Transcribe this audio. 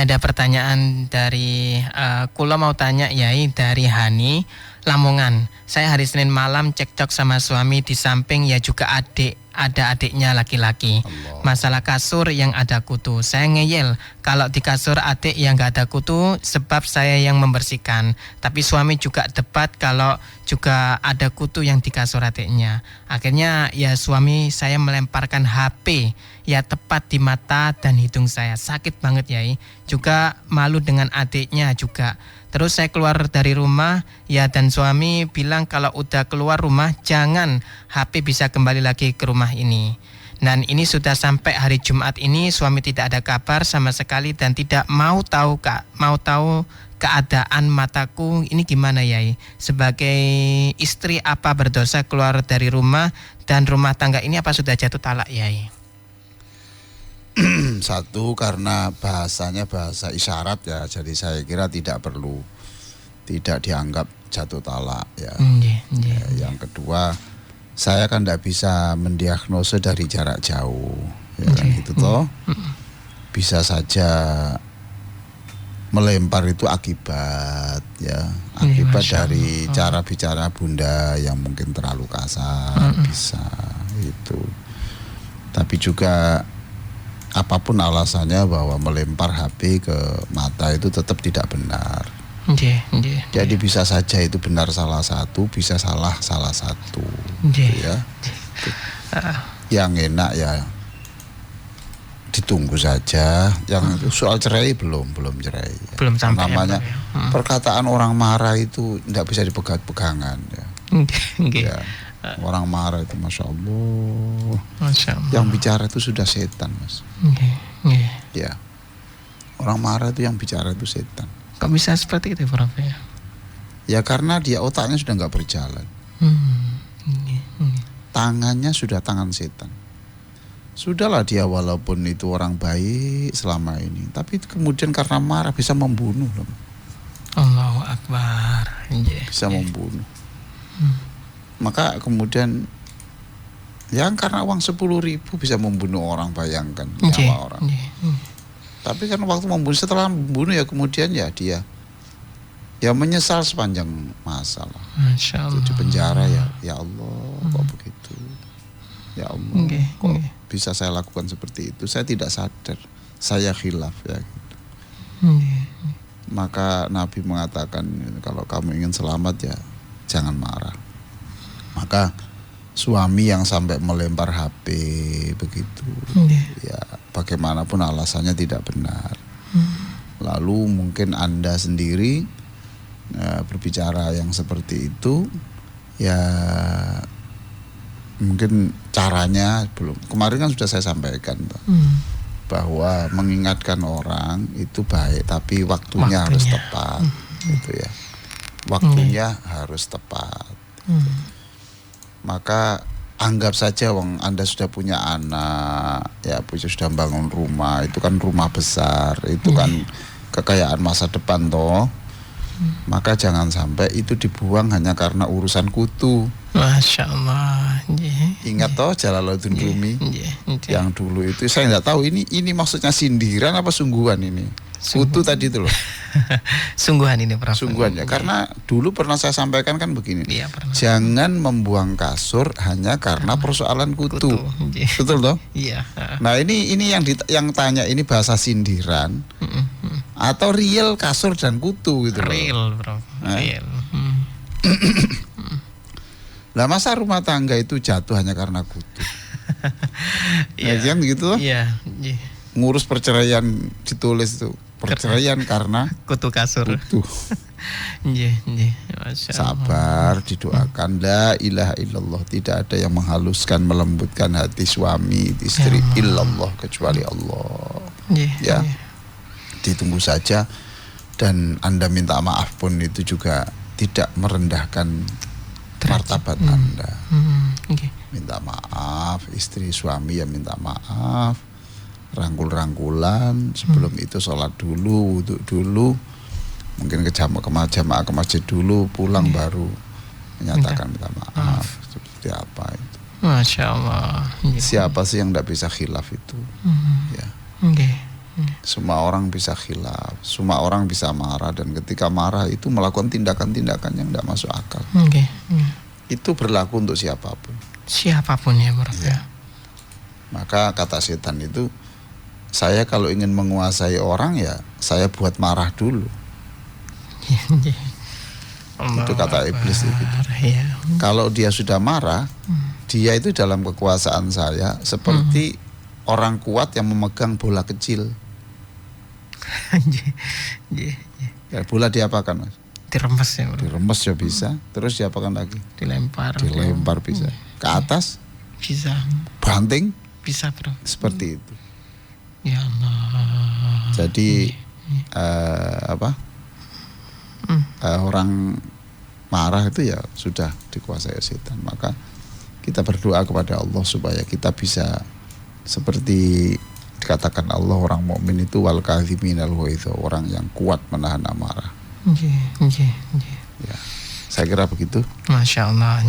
Ini ada pertanyaan dari kula mau tanya Yai dari Hani Lamongan. Saya hari Senin malam cekcok sama suami, di samping ya juga ada adiknya laki-laki. Masalah kasur yang ada kutu. Saya ngeyel kalau di kasur adik yang gak ada kutu sebab saya yang membersihkan. Tapi suami juga debat kalau juga ada kutu yang di kasur adiknya. Akhirnya ya suami saya melemparkan HP ya tepat di mata dan hidung saya. Sakit banget Yai. Juga malu dengan adiknya juga. Terus saya keluar dari rumah ya, dan suami bilang kalau udah keluar rumah jangan HP bisa kembali lagi ke rumah ini. Dan ini sudah sampai hari Jumat ini suami tidak ada kabar sama sekali dan tidak mau tahu keadaan mataku. Ini gimana Yai? Sebagai istri apa berdosa keluar dari rumah dan rumah tangga ini, apa sudah jatuh talak Yai? Satu, karena bahasanya bahasa isyarat ya, jadi saya kira tidak dianggap jatuh talak ya. Yang kedua, saya kan tidak bisa mendiagnosa dari jarak jauh ya kan, itu toh bisa saja melempar itu akibat dari cara bicara bunda yang mungkin terlalu kasar, bisa itu. Tapi juga apapun alasannya bahwa melempar HP ke mata itu tetap tidak benar. Jadi bisa saja itu benar salah satu, bisa salah satu. Ya. Yang enak ya ditunggu saja. Yang soal cerai belum cerai. Ya. Belum sampai. Namanya perkataan orang marah itu tidak bisa dipegang-pegangan. Ya. Ya. Orang marah itu Masya Allah. Yang bicara itu sudah setan Mas. Ya. Orang marah itu yang bicara itu setan. Kok bisa seperti itu Prof? Ya karena dia otaknya sudah nggak berjalan. Tangannya sudah tangan setan. Sudahlah dia walaupun itu orang baik selama ini, tapi kemudian karena marah bisa membunuh loh. Allahu Akbar. Bisa membunuh. Maka kemudian yang karena uang 10.000 bisa membunuh orang, bayangkan nyawa orang. Tapi kan waktu membunuh, setelah membunuh ya kemudian ya dia ya menyesal sepanjang masa lah. Itu di penjara ya Allah kok begitu. Ya Allah kok bisa saya lakukan seperti itu. Saya tidak sadar, saya khilaf ya gitu. Maka Nabi mengatakan kalau kamu ingin selamat ya jangan marah. Maka suami yang sampai melempar HP begitu, ya bagaimanapun alasannya tidak benar. Lalu mungkin Anda sendiri berbicara yang seperti itu, ya mungkin caranya belum. Kemarin kan sudah saya sampaikan bahwa mengingatkan orang itu baik, tapi waktunya harus tepat, gitu ya. Waktunya harus tepat. Maka anggap saja Anda sudah punya anak, ya sudah bangun rumah, itu kan rumah besar, itu kan kekayaan masa depan toh. Maka jangan sampai itu dibuang hanya karena urusan kutu. Masya Allah. Ingat toh Jalaluddin Rumi yang dulu itu, saya nggak tahu ini maksudnya sindiran apa sungguhan ini. Kutu tadi itu loh. Sungguhan ini Prof. Sungguhan ya, karena dulu pernah saya sampaikan kan begini. Jangan membuang kasur hanya karena persoalan kutu. Betul toh? Iya. Nah ini yang tanya ini bahasa sindiran atau real kasur dan kutu gitu loh. Real Prof. Real. Lah masa rumah tangga itu jatuh hanya karena kutu? Ya kan gitu loh. Iya. Ngurus perceraian ditulis itu perceraian karena kutu kasur. Kutu. Sabar, didoakan la ilaha illallah, tidak ada yang menghaluskan melembutkan hati suami istri illallah kecuali Allah. Ya. Ditunggu saja, dan Anda minta maaf pun itu juga tidak merendahkan martabat Anda. Minta maaf, istri suami ya minta maaf, rangkul-rangkulan, sebelum itu sholat dulu, wudhu dulu, mungkin ke masjid dulu, pulang baru menyatakan minta maaf. Seperti apa itu? Masya Allah. Siapa sih yang tidak bisa khilaf itu? Ya. Semua orang bisa khilaf, semua orang bisa marah, dan ketika marah itu melakukan tindakan-tindakan yang tidak masuk akal. Itu berlaku untuk siapapun. Siapapun ya Prof. Ya. Maka kata setan itu, saya kalau ingin menguasai orang ya saya buat marah dulu. Itu kata iblis itu. Ya. Kalau dia sudah marah, dia itu dalam kekuasaan saya seperti orang kuat yang memegang bola kecil. Ya, bola diapakan, Mas? Diremes ya Prof. Diremes ya bisa, terus diapakan lagi? Dilempar Bisa. Ke atas? Bisa. Banting? Bisa Prof. Seperti itu. Ya Allah. Jadi orang marah itu ya sudah dikuasai setan. Maka kita berdoa kepada Allah supaya kita bisa seperti dikatakan Allah, orang mukmin itu wal kadhiminal ghaidz, orang yang kuat menahan amarah. Ya, saya kira begitu. Masya Allah.